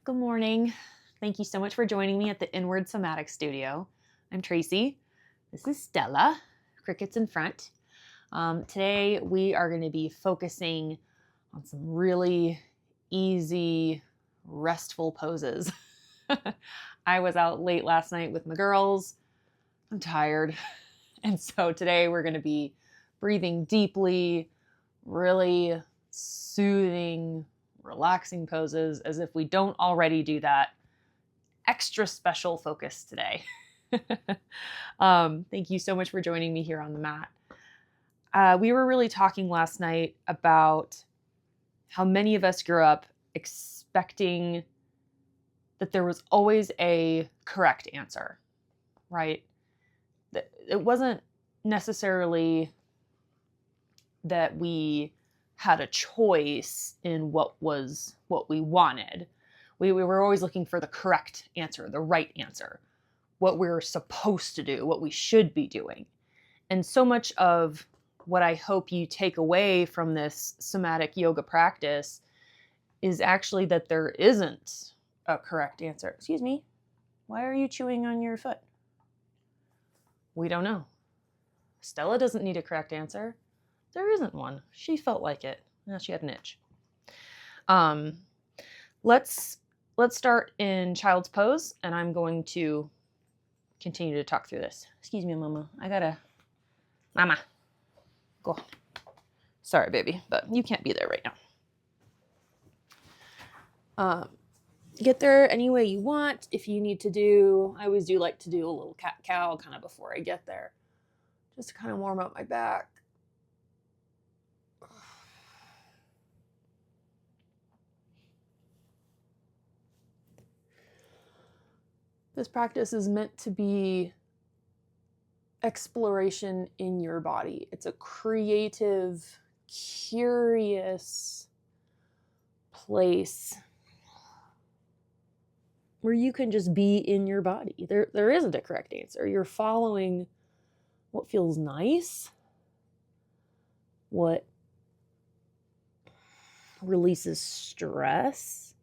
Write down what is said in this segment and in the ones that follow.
Good morning. Thank you so much for joining me at the Inward Somatic Studio. I'm Tracy. This is Stella, crickets in front. Today we are going to be focusing on some really easy, restful poses. I was out late last night with my girls. I'm tired. And so today we're going to be breathing deeply, really soothing, relaxing poses as if we don't already do that. Extra special focus today. Thank you so much for joining me here on the mat. We were really talking last night about how many of us grew up expecting that there was always a correct answer, right? It wasn't necessarily that we had a choice in what we wanted. We were always looking for the correct answer, the right answer, what we're supposed to do, what we should be doing. And so much of what I hope you take away from this somatic yoga practice is actually that there isn't a correct answer. Excuse me, why are you chewing on your foot? We don't know. Stella doesn't need a correct answer. There isn't one. She felt like it. Now she had an itch. Let's start in child's pose, and I'm going to continue to talk through this. Excuse me, Mama. Mama, go. Sorry, baby, but you can't be there right now. Get there any way you want. If you need to do, I always do like to do a little cat-cow kind of before I get there, just to kind of warm up my back. This practice is meant to be exploration in your body. It's a creative, curious place where you can just be in your body. There isn't a correct answer. You're following what feels nice, what releases stress,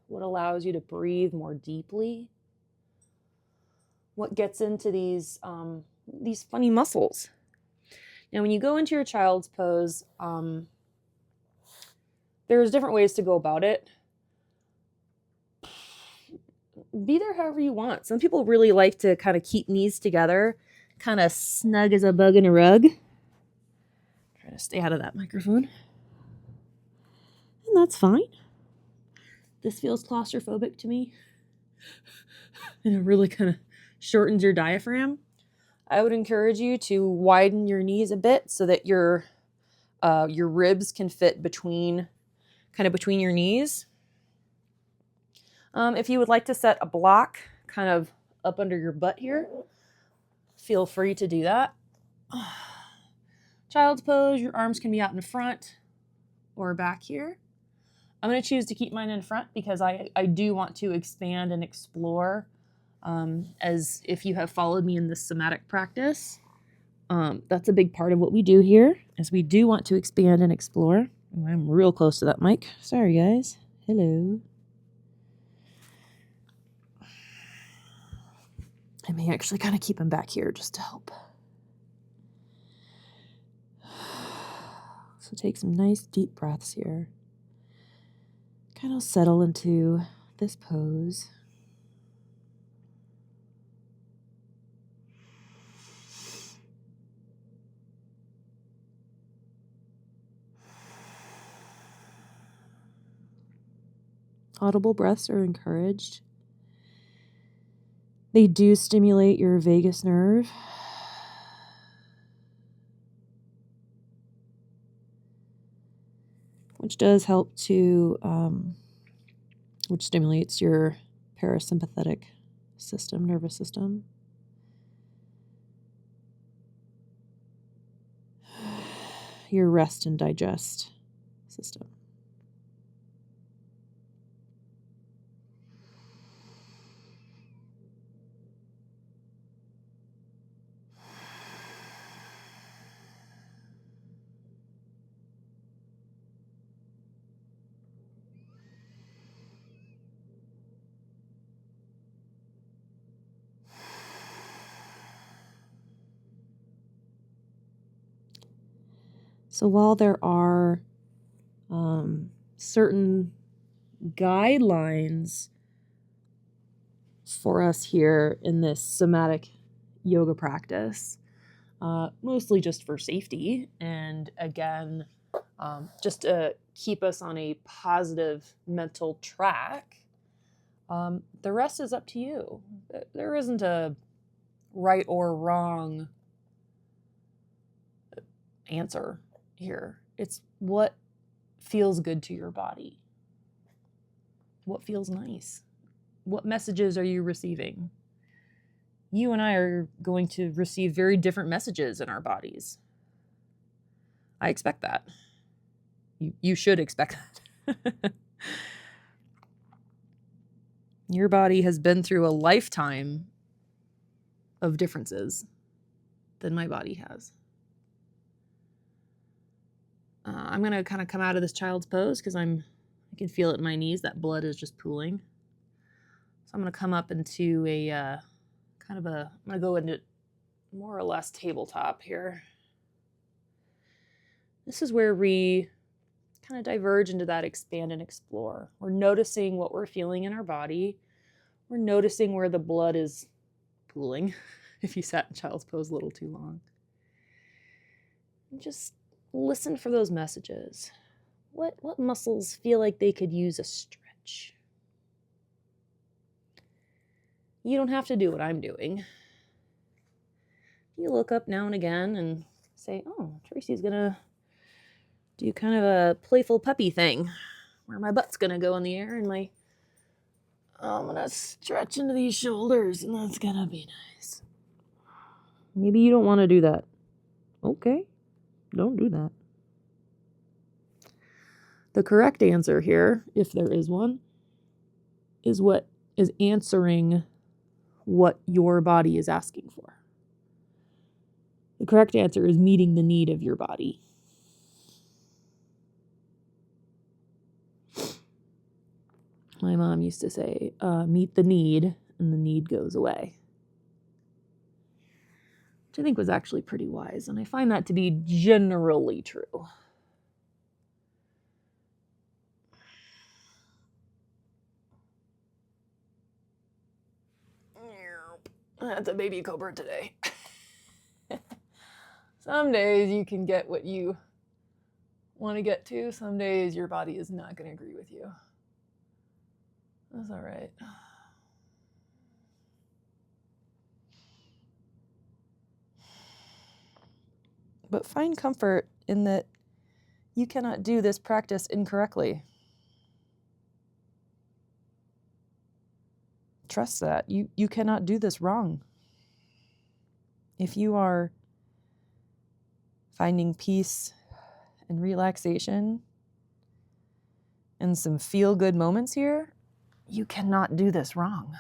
what allows you to breathe more deeply, what gets into these funny muscles. Now, when you go into your child's pose, there's different ways to go about it. Be there however you want. Some people really like to kind of keep knees together, kind of snug as a bug in a rug. Try to stay out of that microphone. And that's fine. This feels claustrophobic to me. And it really kind of shortens your diaphragm. I would encourage you to widen your knees a bit so that your ribs can fit between your knees. If you would like to set a block kind of up under your butt here, feel free to do that. Child's pose, your arms can be out in front or back here. I'm going to choose to keep mine in front because I do want to expand and explore. As if you have followed me in this somatic practice, that's a big part of what we do here, as we do want to expand and explore. Oh, I'm real close to that mic. Sorry, guys. Hello. I may actually kind of keep him back here just to help. So take some nice deep breaths here. Kind of settle into this pose. Audible breaths are encouraged. They do stimulate your vagus nerve. Which does help to, which stimulates your parasympathetic system, nervous system. Your rest and digest system. So while there are certain guidelines for us here in this somatic yoga practice, mostly just for safety and again, just to keep us on a positive mental track, the rest is up to you. There isn't a right or wrong answer here. It's what feels good to your body. What feels nice? What messages are you receiving? You and I are going to receive very different messages in our bodies. I expect that. You should expect that. Your body has been through a lifetime of differences than my body has. I'm going to kind of come out of this child's pose because I can feel it in my knees. That blood is just pooling. So I'm going to come up into I'm going to go into more or less tabletop here. This is where we kind of diverge into that expand and explore. We're noticing what we're feeling in our body. We're noticing where the blood is pooling if you sat in child's pose a little too long. And just listen for those messages. What muscles feel like they could use a stretch? You don't have to do what I'm doing. You look up now and again and say, oh, Tracy's going to do kind of a playful puppy thing where my butt's going to go in the air and I'm going to stretch into these shoulders and that's going to be nice. Maybe you don't want to do that. Okay, don't do that. The correct answer here, if there is one, is what is answering what your body is asking for. The correct answer is meeting the need of your body. My mom used to say, meet the need, and the need goes away. Which I think was actually pretty wise, and I find that to be generally true. That's a baby cobra today. Some days you can get what you want to get to. Some days your body is not going to agree with you. That's all right. But find comfort in that you cannot do this practice incorrectly. Trust that. You cannot do this wrong. If you are finding peace and relaxation and some feel-good moments here, you cannot do this wrong.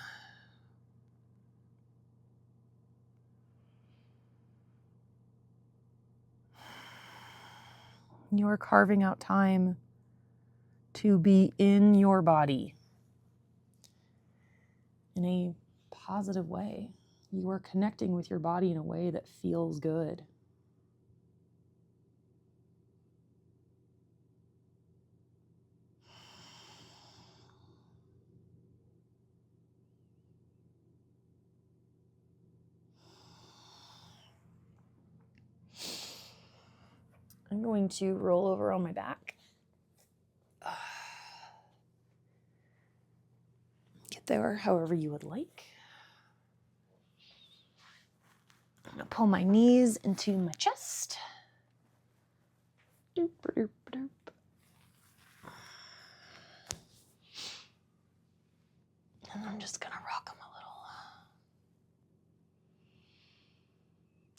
You are carving out time to be in your body in a positive way. You are connecting with your body in a way that feels good. I'm going to roll over on my back. Get there however you would like. I'm going to pull my knees into my chest. Doop, doop, doop. And I'm just going to rock them a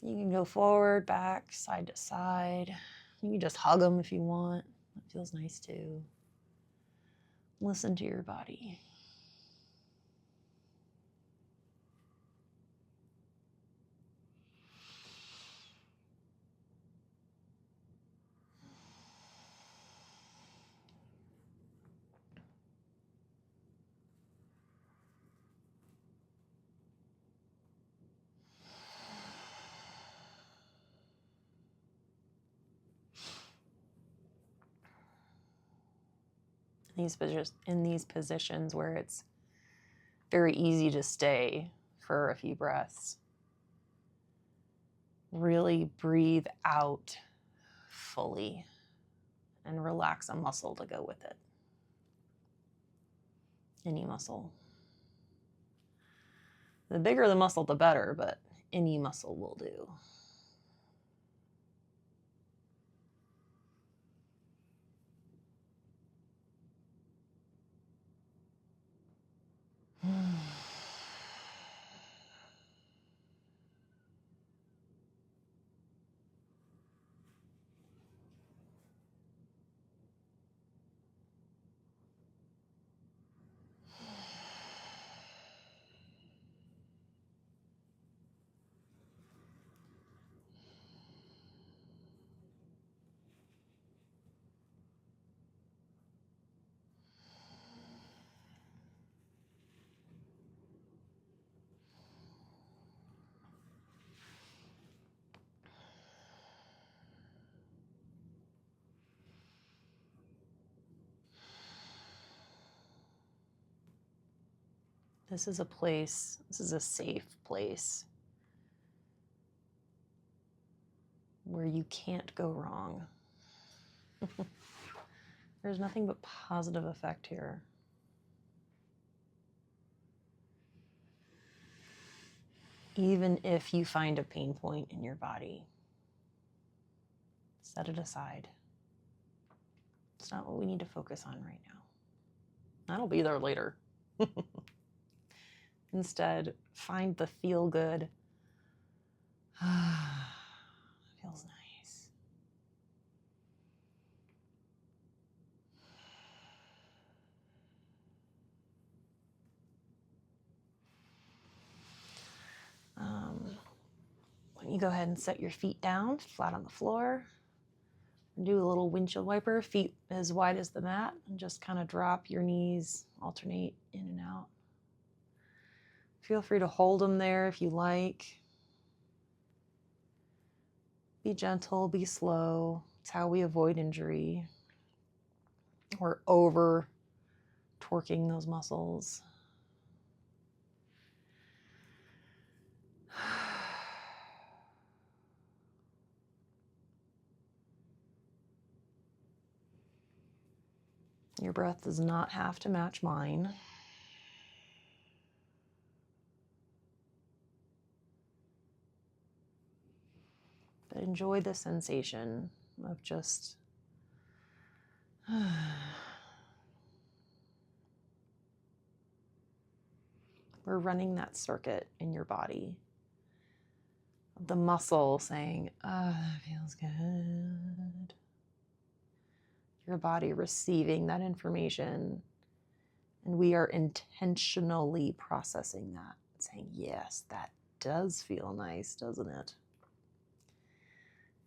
little. You can go forward, back, side to side. You can just hug them if you want. That feels nice too. Listen to your body. in these positions where it's very easy to stay for a few breaths. Really breathe out fully and relax a muscle to go with it. Any muscle. The bigger the muscle, the better, but any muscle will do. This is a safe place where you can't go wrong. There's nothing but positive effect here. Even if you find a pain point in your body, set it aside. It's not what we need to focus on right now. That'll be there later. Instead, find the feel good. Feels nice. Why don't you go ahead and set your feet down, flat on the floor. Do a little windshield wiper, feet as wide as the mat, and just kind of drop your knees, alternate in and out. Feel free to hold them there if you like. Be gentle, be slow. It's how we avoid injury. We're over torquing those muscles. Your breath does not have to match mine. But enjoy the sensation of just we're running that circuit in your body. The muscle saying, that feels good. Your body receiving that information. And we are intentionally processing that, saying, yes, that does feel nice, doesn't it?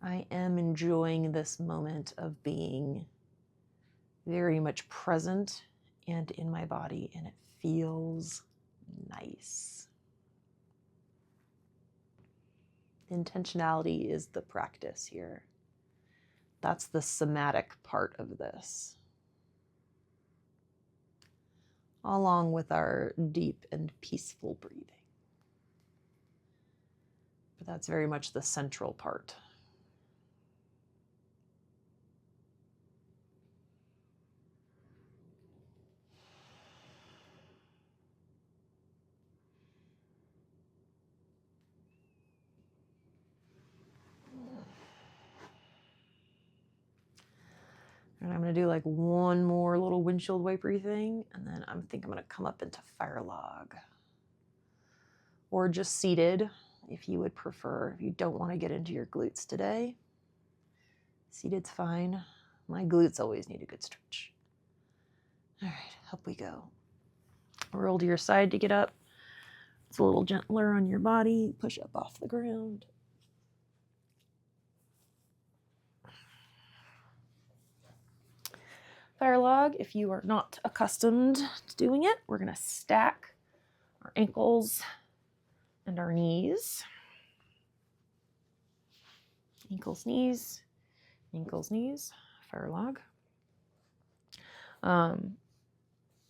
I am enjoying this moment of being very much present and in my body, and it feels nice. Intentionality is the practice here. That's the somatic part of this, along with our deep and peaceful breathing. But that's very much the central part. And I'm going to do like one more little windshield wipery thing, and then I think I'm going to come up into fire log. Or just seated, if you would prefer. If you don't want to get into your glutes today, seated's fine. My glutes always need a good stretch. All right, up we go. Roll to your side to get up. It's a little gentler on your body. Push up off the ground. Fire log, if you are not accustomed to doing it, we're going to stack our ankles and our knees. Ankles, knees, fire log.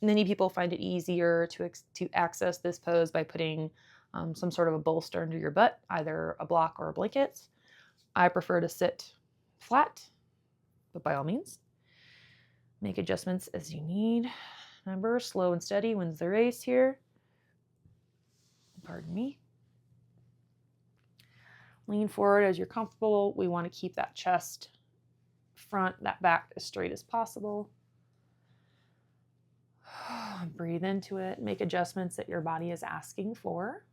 Many people find it easier to access this pose by putting some sort of a bolster under your butt, either a block or a blanket. I prefer to sit flat, but by all means, make adjustments as you need. Remember, slow and steady wins the race here. Pardon me. Lean forward as you're comfortable. We want to keep that chest, front, that back as straight as possible. Breathe into it. Make adjustments that your body is asking for.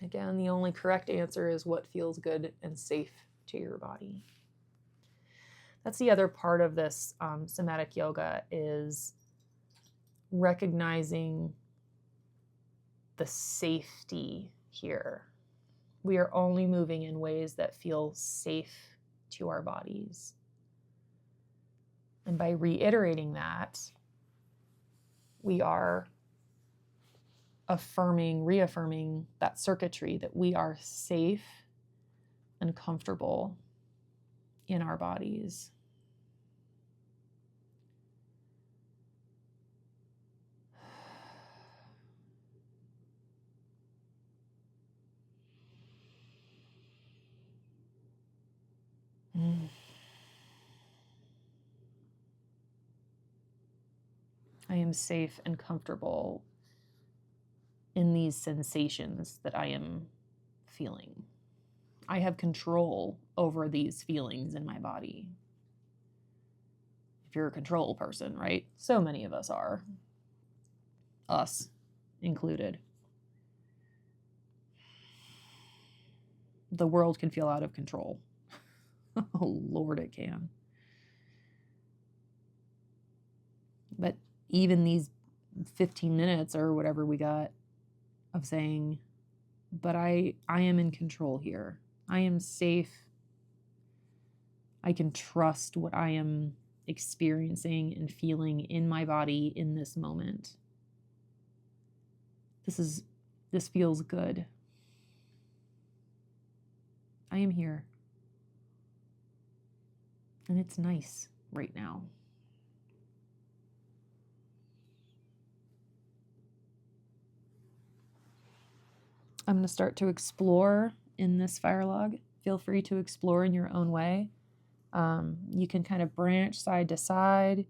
Again, the only correct answer is what feels good and safe to your body. That's the other part of this somatic yoga, is recognizing the safety here. We are only moving in ways that feel safe to our bodies. And by reiterating that, we are reaffirming that circuitry that we are safe and comfortable in our bodies. I am safe and comfortable in these sensations that I am feeling. I have control over these feelings in my body. If you're a control person, right? So many of us are. Us included. The world can feel out of control. Oh, Lord, it can. But even these 15 minutes or whatever we got of saying, but I am in control here. I am safe. I can trust what I am experiencing and feeling in my body in this moment. This feels good. I am here. And it's nice right now. I'm going to start to explore in this fire log. Feel free to explore in your own way. You can kind of branch side to side,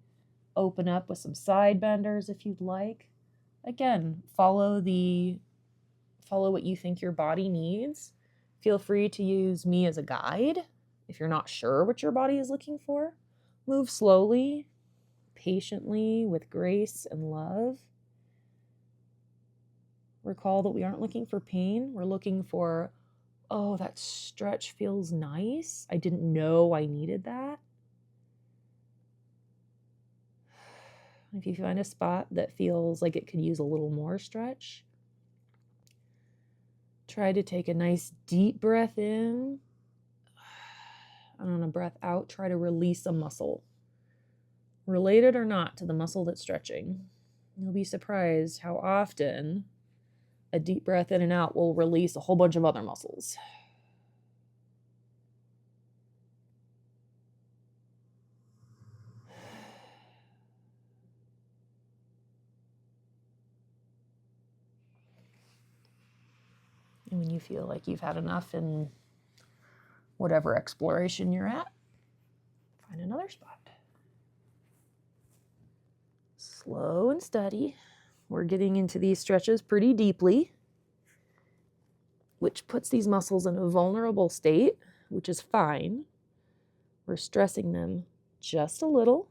open up with some side benders if you'd like. Again, follow what you think your body needs. Feel free to use me as a guide if you're not sure what your body is looking for. Move slowly, patiently, with grace and love. Recall that we aren't looking for pain. We're looking for, oh, that stretch feels nice. I didn't know I needed that. If you find a spot that feels like it could use a little more stretch, try to take a nice deep breath in. And on a breath out, try to release a muscle, related or not to the muscle that's stretching. You'll be surprised how often a deep breath in and out will release a whole bunch of other muscles. And when you feel like you've had enough in whatever exploration you're at, find another spot. Slow and steady. We're getting into these stretches pretty deeply, which puts these muscles in a vulnerable state, which is fine. We're stressing them just a little,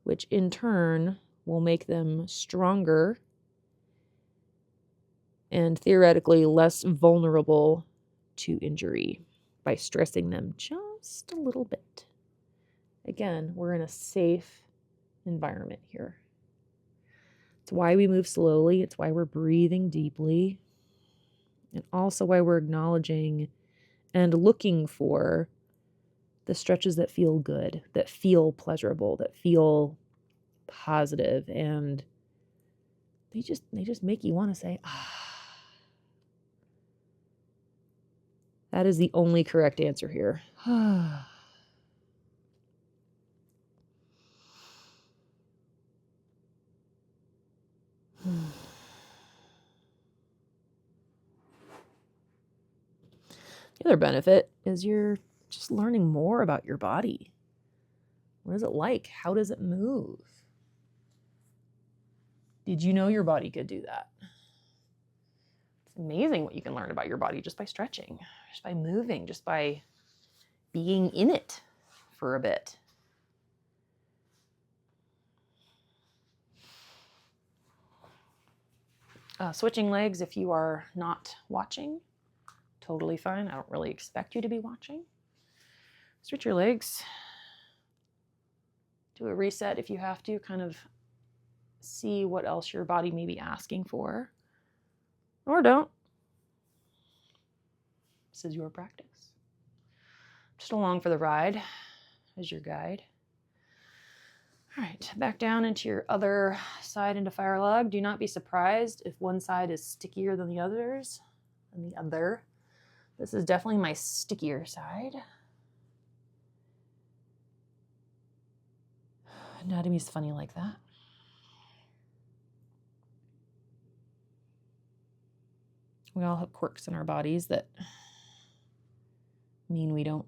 which in turn will make them stronger and theoretically less vulnerable to injury by stressing them just a little bit. Again, we're in a safe environment here. It's why we move slowly. It's why we're breathing deeply. And also why we're acknowledging and looking for the stretches that feel good, that feel pleasurable, that feel positive, and they just make you want to say, ah. That is the only correct answer here. The other benefit is you're just learning more about your body. What is it like? How does it move? Did you know your body could do that? It's amazing what you can learn about your body just by stretching, just by moving, just by being in it for a bit. Switching legs if you are not watching, totally fine. I don't really expect you to be watching. Switch your legs. Do a reset if you have to, kind of see what else your body may be asking for. Or don't. This is your practice. Just along for the ride as your guide. All right, back down into your other side into fire log. Do not be surprised if one side is stickier than the others. And the other. This is definitely my stickier side. Anatomy is funny like that. We all have quirks in our bodies that mean we don't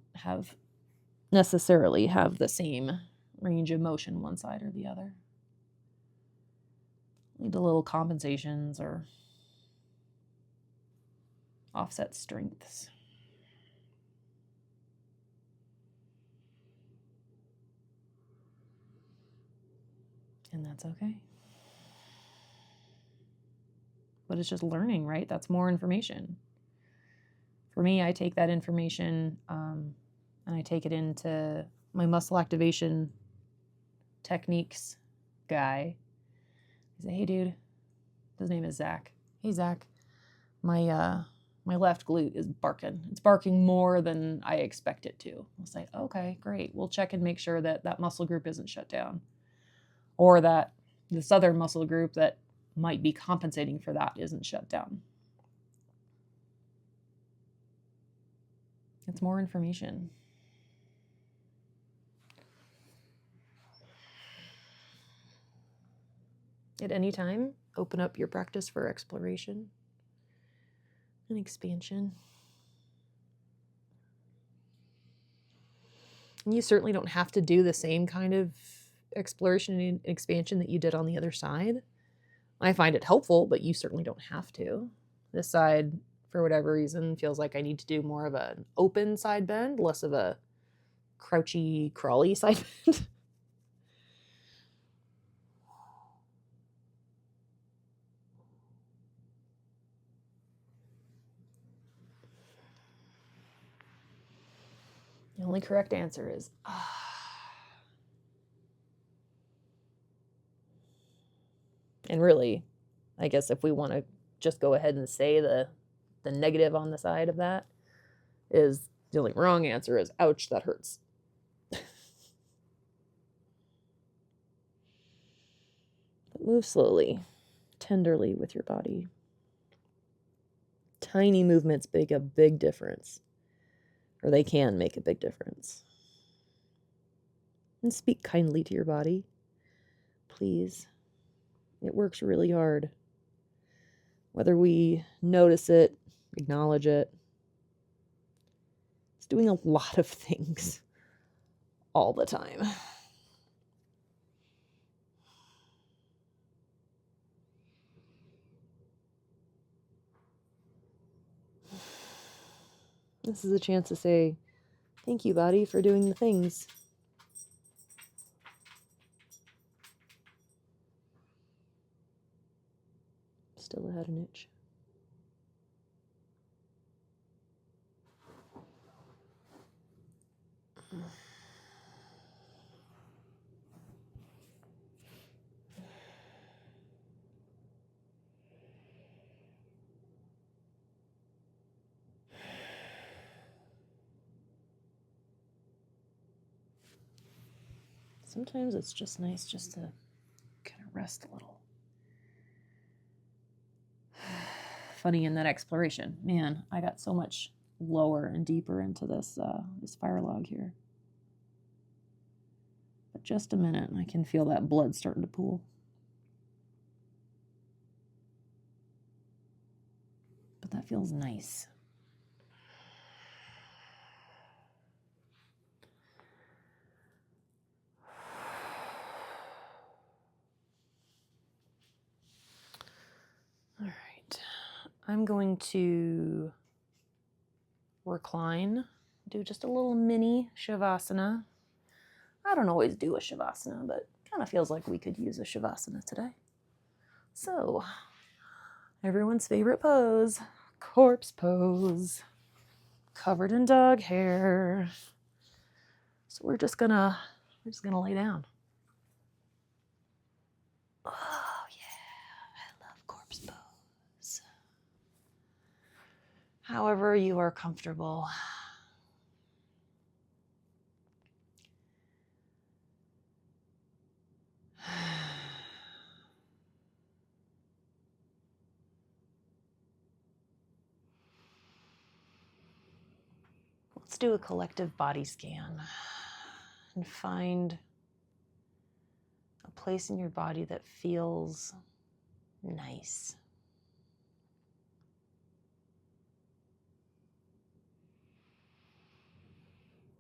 necessarily have the same range of motion one side or the other. Lead to little compensations or offset strengths. And that's okay. But it's just learning, right? That's more information. For me, I take that information and I take it into my muscle activation techniques guy. I say, hey, dude, his name is Zach. Hey, Zach, my left glute is barking. It's barking more than I expect it to. I'll say, okay, great. We'll check and make sure that that muscle group isn't shut down. Or that this other muscle group that might be compensating for that isn't shut down. It's more information. At any time, open up your practice for exploration and expansion. And you certainly don't have to do the same kind of exploration and expansion that you did on the other side. I find it helpful, but you certainly don't have to. This side, for whatever reason, feels like I need to do more of an open side bend, less of a crouchy, crawly side bend. The only correct answer is And really, I guess if we want to just go ahead and say the negative on the side of that is the only wrong answer is ouch, that hurts. But move slowly, tenderly with your body. Tiny movements make a big difference, or they can make a big difference. And speak kindly to your body, please. It works really hard. Whether we notice it, acknowledge it, it's doing a lot of things all the time. This is a chance to say, thank you, body, for doing the things. Still had an itch. Sometimes it's just nice just to kind of rest a little. Funny in that exploration. Man, I got so much lower and deeper into this fire log here. But just a minute, and I can feel that blood starting to pool. But that feels nice. I'm going to recline, do just a little mini Shavasana. I don't always do a Shavasana, but kind of feels like we could use a Shavasana today. So, everyone's favorite pose, corpse pose, covered in dog hair. So we're just gonna lay down. Oh yeah, I love corpse pose. However you are comfortable. Let's do a collective body scan and find a place in your body that feels nice.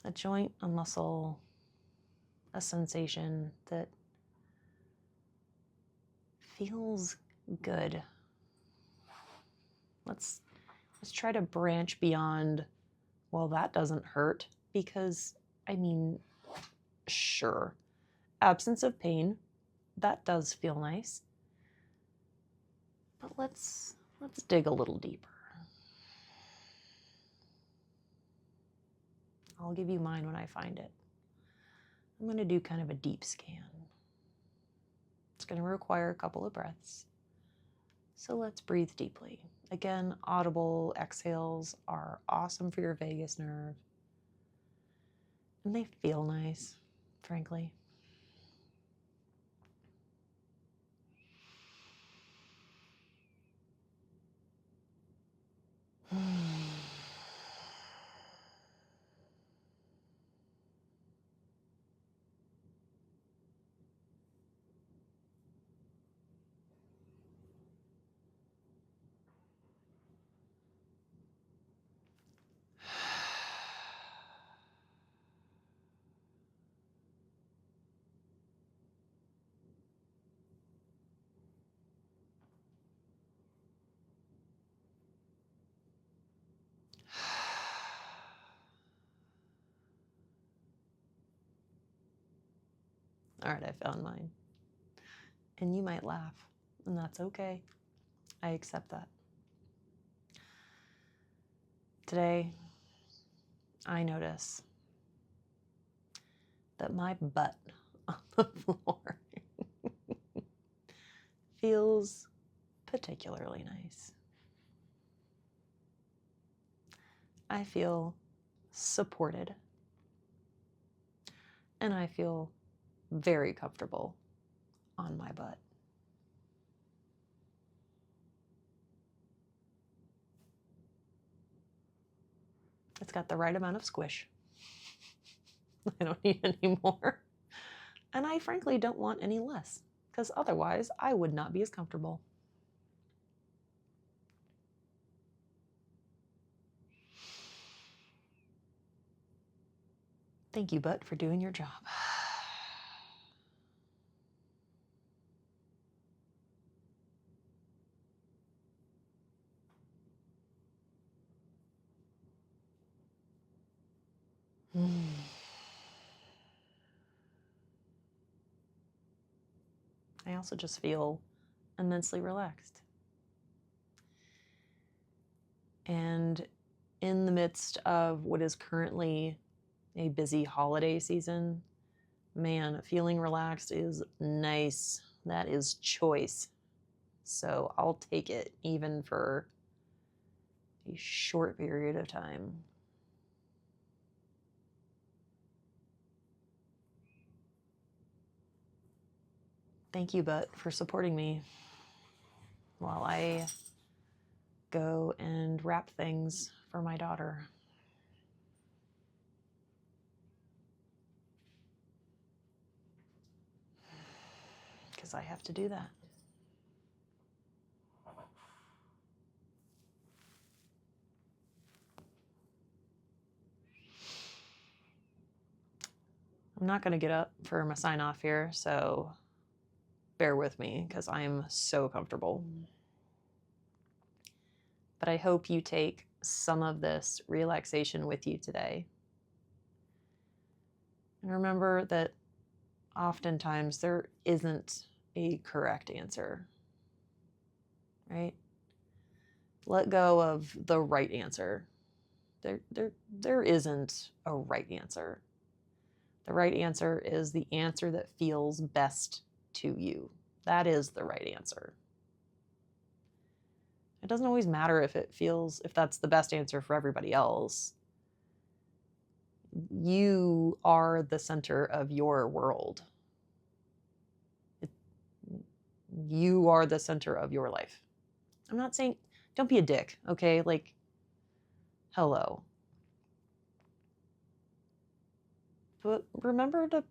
A joint, a muscle, a sensation that feels good. Let's try to branch beyond, well, that doesn't hurt, because, I mean, sure, absence of pain, that does feel nice. But let's dig a little deeper. I'll give you mine when I find it. I'm going to do kind of a deep scan. It's going to require a couple of breaths. So let's breathe deeply. Again, audible exhales are awesome for your vagus nerve. And they feel nice, frankly. All right, I found mine. And you might laugh, and that's okay. I accept that. Today, I notice that my butt on the floor feels particularly nice. I feel supported, and I feel very comfortable on my butt. It's got the right amount of squish. I don't need any more. And I frankly don't want any less, because otherwise I would not be as comfortable. Thank you, butt, for doing your job. I also just feel immensely relaxed. And in the midst of what is currently a busy holiday season, man, feeling relaxed is nice. That is choice. So I'll take it even for a short period of time. Thank you, butt, for supporting me while I go and wrap things for my daughter. Because I have to do that. I'm not going to get up for my sign off here, so bear with me because I'm so comfortable. but I hope you take some of this relaxation with you today. And remember that oftentimes there isn't a correct answer, right? Let go of the right answer. There isn't a right answer. The right answer is the answer that feels best to you. That is the right answer. It doesn't always matter if that's the best answer for everybody else. You are the center of your world. You are the center of your life. I'm not saying, don't be a dick, okay? Like, hello. But remember to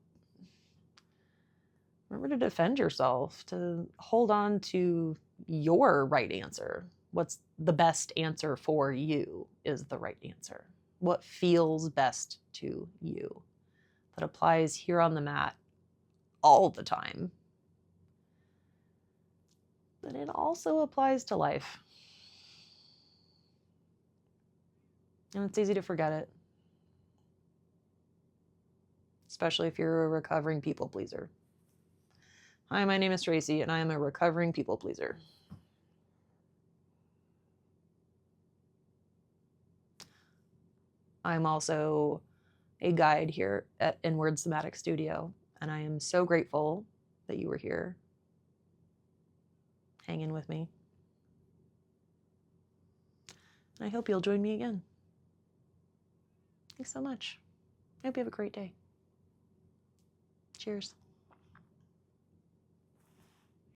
defend yourself, to hold on to your right answer. What's the best answer for you is the right answer. What feels best to you. That applies here on the mat all the time. But it also applies to life. And it's easy to forget it. Especially if you're a recovering people pleaser. Hi, my name is Tracy, and I am a recovering people pleaser. I'm also a guide here at Inward Somatic Studio, and I am so grateful that you were here, hanging with me. And I hope you'll join me again. Thanks so much. I hope you have a great day. Cheers.